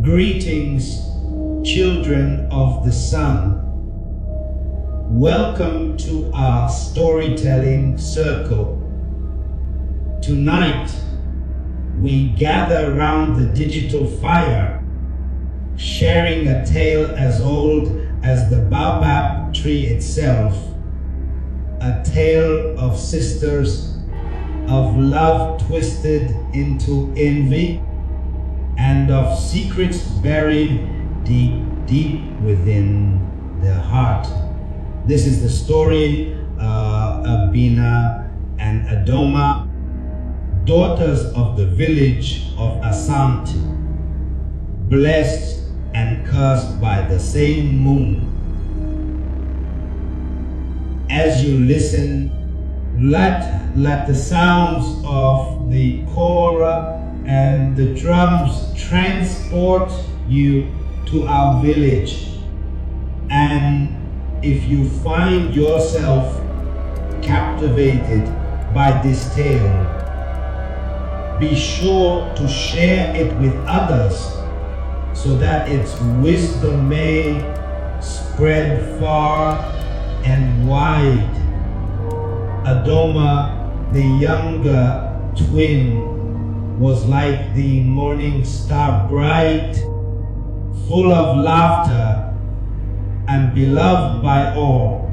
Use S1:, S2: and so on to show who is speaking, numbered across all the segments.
S1: Greetings, children of the sun. Welcome to our storytelling circle. Tonight, we gather around the digital fire, sharing a tale as old as the Baobab tree itself, a tale of sisters, of love twisted into envy, and of secrets buried deep, deep within their heart. This is the story of Abena and Adoma, daughters of the village of Asante, blessed and cursed by the same moon. As you listen, let the sounds of the kora and the drums transport you to our village. And if you find yourself captivated by this tale, be sure to share it with others so that its wisdom may spread far and wide. Adoma, the younger twin, was like the morning star, bright, full of laughter, and beloved by all.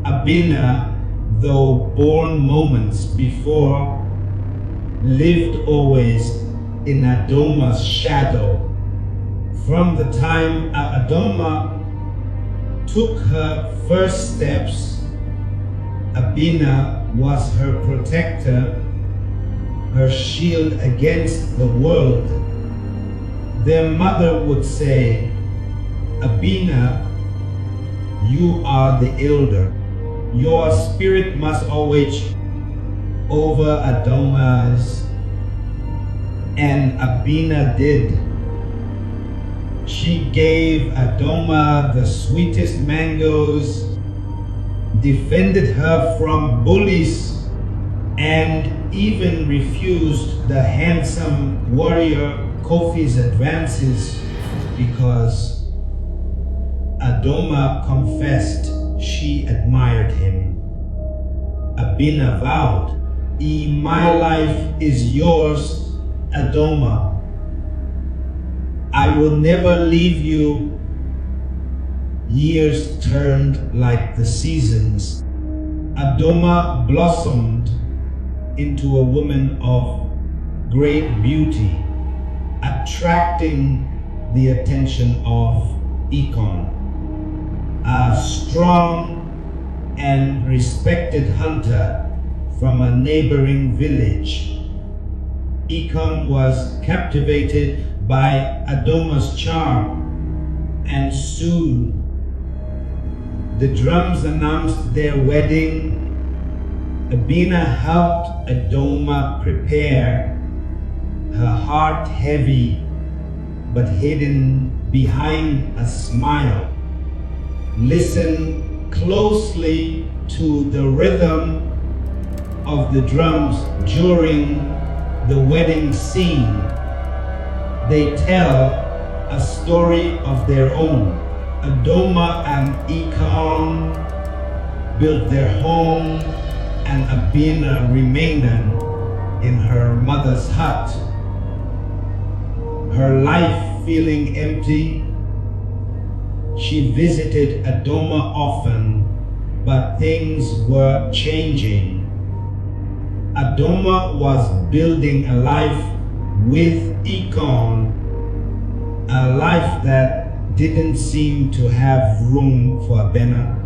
S1: Abena, though born moments before, lived always in Adoma's shadow. From the time Adoma took her first steps, Abena was her protector, her shield against the world. Their mother would say, Abena, you are the elder. Your spirit must always over Adoma's. And Abena did. She gave Adoma the sweetest mangoes, defended her from bullies, and even refused the handsome warrior Kofi's advances because Adoma confessed she admired him. Abena vowed, my life is yours, Adoma. I will never leave you." Years turned like the seasons. Adoma blossomed into a woman of great beauty, attracting the attention of Ikon, a strong and respected hunter from a neighboring village. Ikon was captivated by Adoma's charm, and soon the drums announced their wedding. Abena helped Adoma prepare, her heart heavy but hidden behind a smile. Listen closely to the rhythm of the drums during the wedding scene. They tell a story of their own. Adoma and Ikon built their home, and Abena remained in her mother's hut. Her life feeling empty, she visited Adoma often, but things were changing. Adoma was building a life with Ikon, a life that didn't seem to have room for Abena.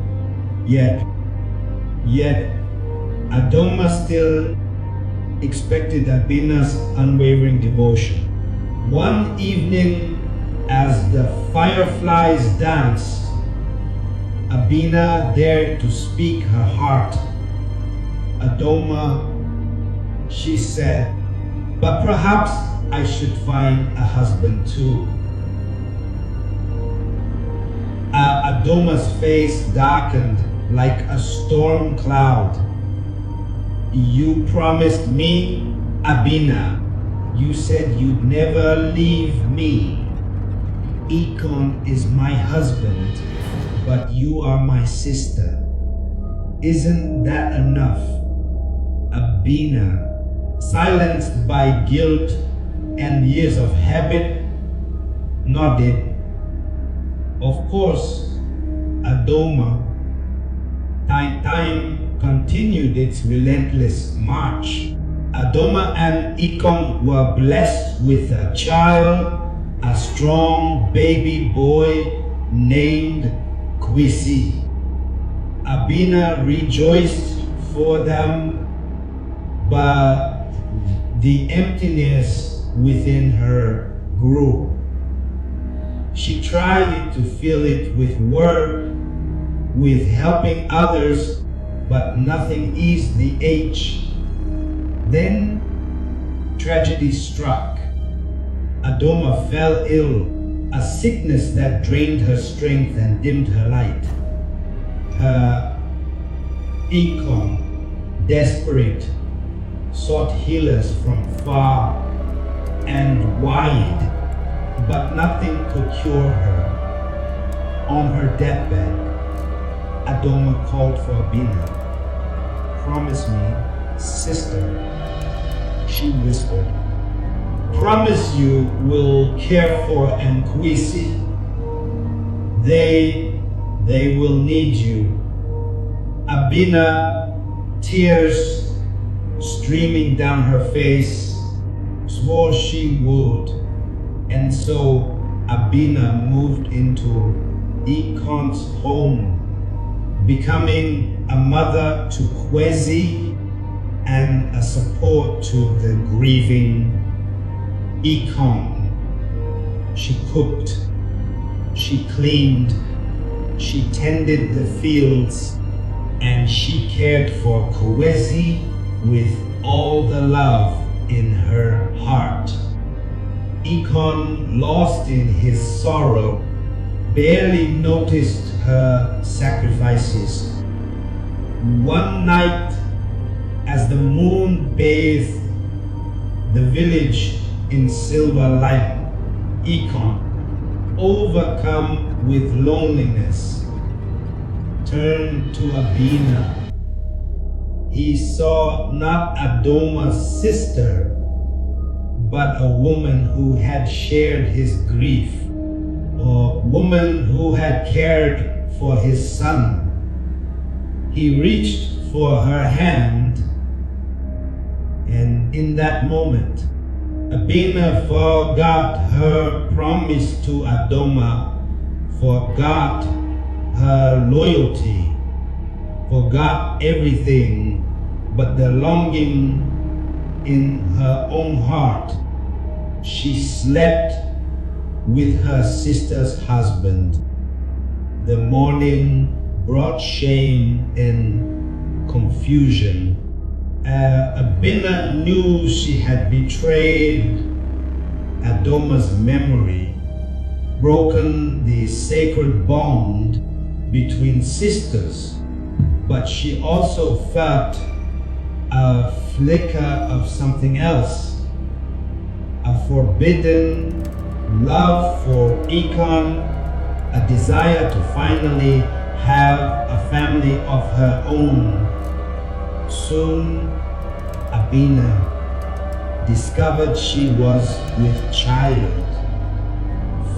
S1: Yet Adoma still expected Abena's unwavering devotion. One evening, as the fireflies danced, Abena dared to speak her heart. "Adoma," she said, "but perhaps I should find a husband too." Adoma's face darkened like a storm cloud. "You promised me, Abena. You said you'd never leave me." Ikon is my husband, but you are my sister. Isn't that enough? Abena, silenced by guilt and years of habit, nodded. Of course, Adoma. Time continued its relentless march. Adoma and Ikon were blessed with a child, a strong baby boy named Kwesi. Abena rejoiced for them, but the emptiness within her grew. She tried to fill it with work, with helping others, but nothing eased the ache. Then tragedy struck. Adoma fell ill, a sickness that drained her strength and dimmed her light. Her Ikon, desperate, sought healers from far and wide, but nothing could cure her. On her deathbed, Adoma called for Abena. "Promise me, sister," she whispered. "Promise you will care for Kwesi. They will need you." Abena, tears streaming down her face, swore she would. And so Abena moved into Ikon's home, becoming a mother to Kwesi and a support to the grieving Ikon. She cooked, she cleaned, she tended the fields, and she cared for Kwesi with all the love in her heart. Ikon, lost in his sorrow, barely noticed her sacrifices. One night, as the moon bathed the village in silver light, Ikon, overcome with loneliness, turned to Abena. He saw not Adoma's sister, but a woman who had shared his grief, a woman who had cared for his son. He reached for her hand, and in that moment, Abena forgot her promise to Adoma, forgot her loyalty, forgot everything but the longing in her own heart. She slept with her sister's husband. The morning brought shame and confusion. Abena knew she had betrayed Adoma's memory, broken the sacred bond between sisters, but she also felt a flicker of something else, a forbidden love for Ikon, a desire to finally have a family of her own. Soon, Abena discovered she was with child.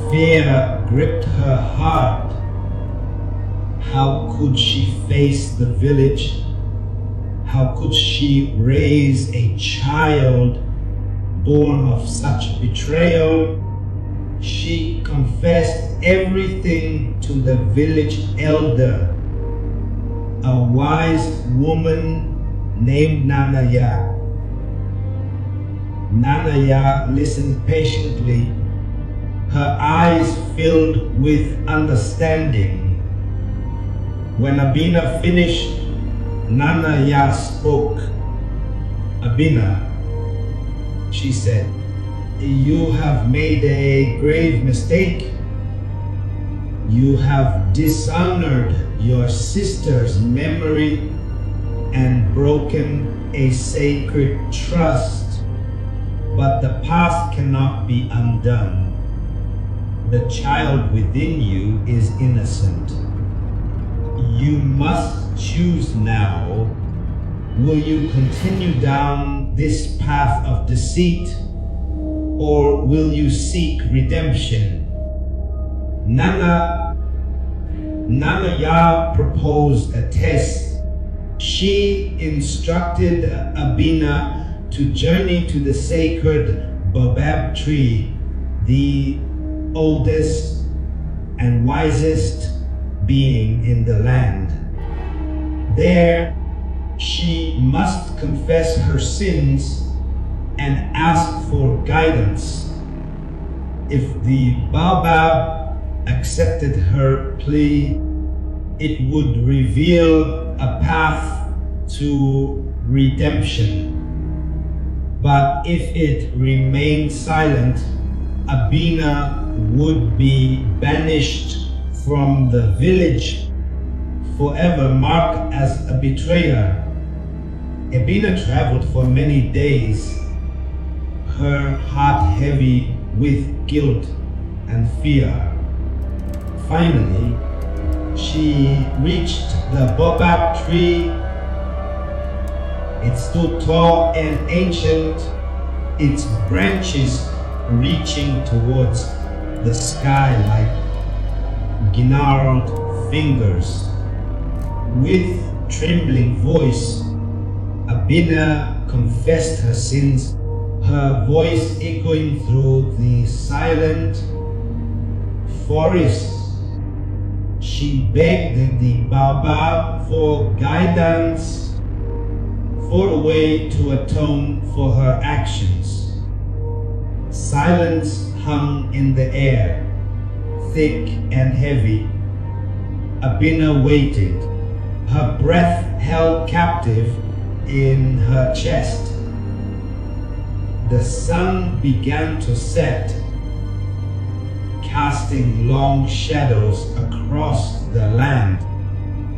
S1: Fear gripped her heart. How could she face the village? How could she raise a child born of such betrayal? She confessed everything to the village elder, a wise woman named Nanaya. Nanaya listened patiently, her eyes filled with understanding. When Abena finished, Nanaya spoke. "Abena," she said, "you have made a grave mistake. You have dishonored your sister's memory and broken a sacred trust. But the past cannot be undone. the child within you is innocent. You must choose now. Will you continue down this path of deceit, or will you seek redemption? Nana Ya proposed a test. She instructed Abena to journey to the sacred Baobab tree, the oldest and wisest being in the land. There, she must confess her sins and ask for guidance. If the Baobab accepted her plea, it would reveal a path to redemption. But if it remained silent, Abena would be banished from the village, forever marked as a betrayer. Abena traveled for many days, her heart heavy with guilt and fear. Finally, she reached the Baobab tree. It stood tall and ancient, its branches reaching towards the sky like gnarled fingers. With trembling voice, Abena confessed her sins, her voice echoing through the silent forest. She begged the Baobab for guidance, for a way to atone for her actions. Silence hung in the air, thick and heavy. Abena waited, her breath held captive in her chest. The sun began to set, casting long shadows across the land,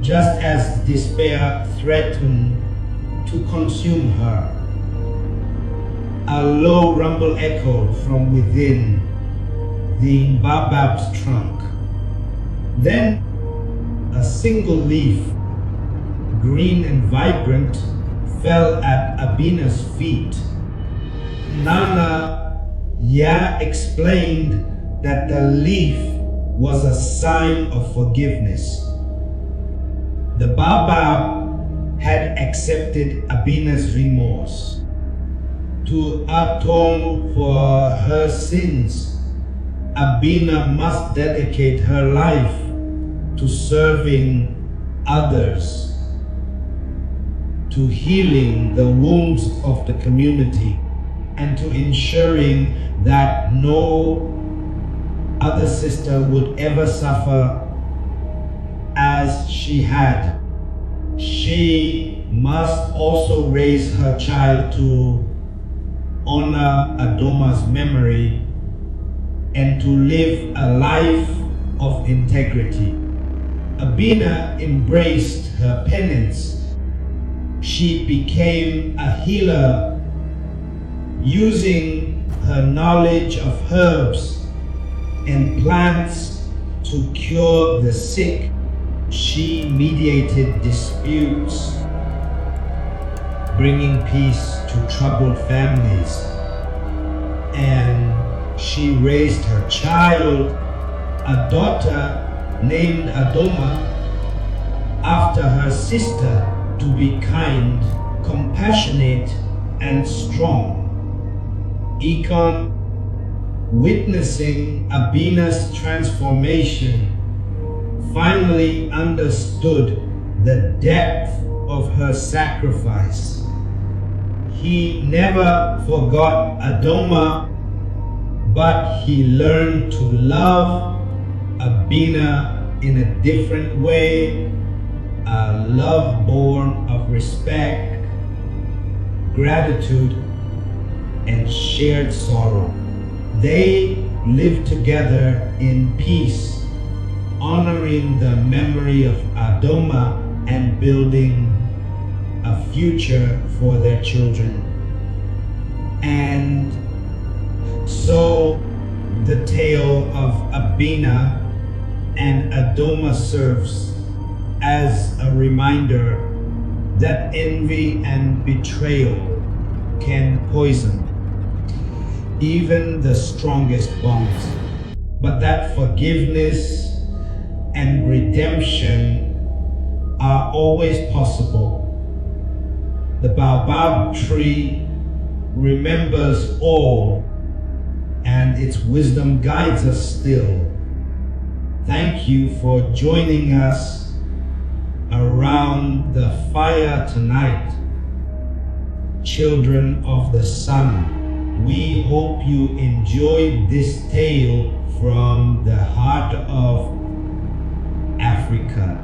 S1: just as despair threatened to consume her. A low rumble echoed from within the Baobab's trunk. Then a single leaf, green and vibrant, fell at Abena's feet. Nana Ya explained that the leaf was a sign of forgiveness. The Baobab had accepted Abena's remorse. To atone for her sins, Abena must dedicate her life to serving others, to healing the wounds of the community, and to ensuring that no other sister would ever suffer as she had. She must also raise her child to honor Adoma's memory and to live a life of integrity. Abena embraced her penance. She became a healer, using her knowledge of herbs and plants to cure the sick. She mediated disputes, bringing peace to troubled families. And she raised her child, a daughter named Adoma, after her sister, to be kind, compassionate, and strong. Ikon, witnessing Abena's transformation, finally understood the depth of her sacrifice. He never forgot Adoma, but he learned to love Abena in a different way, a love born of respect, gratitude, and shared sorrow. They lived together in peace, honoring the memory of Adoma and building a future for their children. And so The tale of Abena and Adoma serves as a reminder that envy and betrayal can poison even the strongest bonds, but that forgiveness and redemption are always possible. The Baobab tree remembers all, and its wisdom guides us still. Thank you for joining us around the fire tonight. Children of the sun, we hope you enjoyed this tale from the heart of Africa.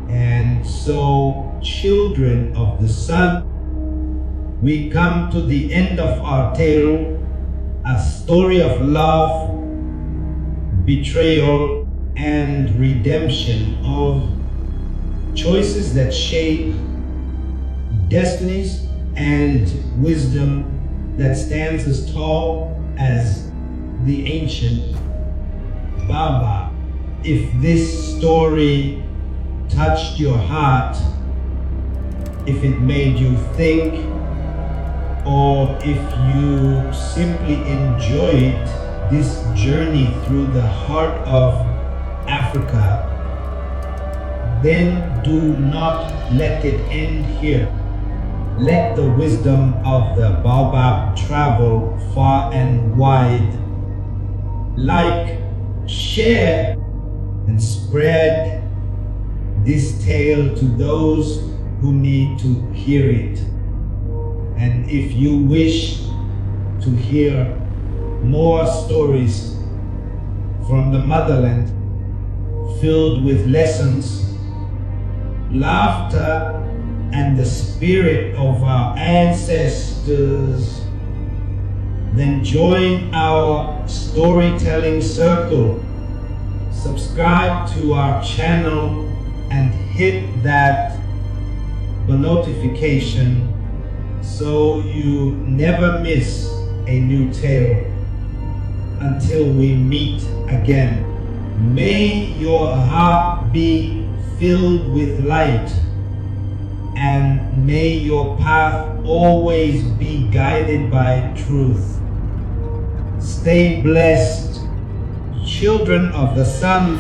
S1: And so, children of the sun, we come to the end of our tale, a story of love, betrayal, and redemption, of choices that shape destinies and wisdom that stands as tall as the ancient Baobab. If this story touched your heart, if it made you think, or if you simply enjoyed this journey through the heart of Africa, then do not let it end here. Let the wisdom of the Baobab travel far and wide. Like, share, and spread this tale to those who need to hear it. And if you wish to hear more stories from the motherland filled with lessons, laughter, and the spirit of our ancestors, then join our storytelling circle. Subscribe to our channel and hit that notification so you never miss a new tale. Until we meet again, may your heart be filled with light, and may your path always be guided by truth. Stay blessed, children of the sun.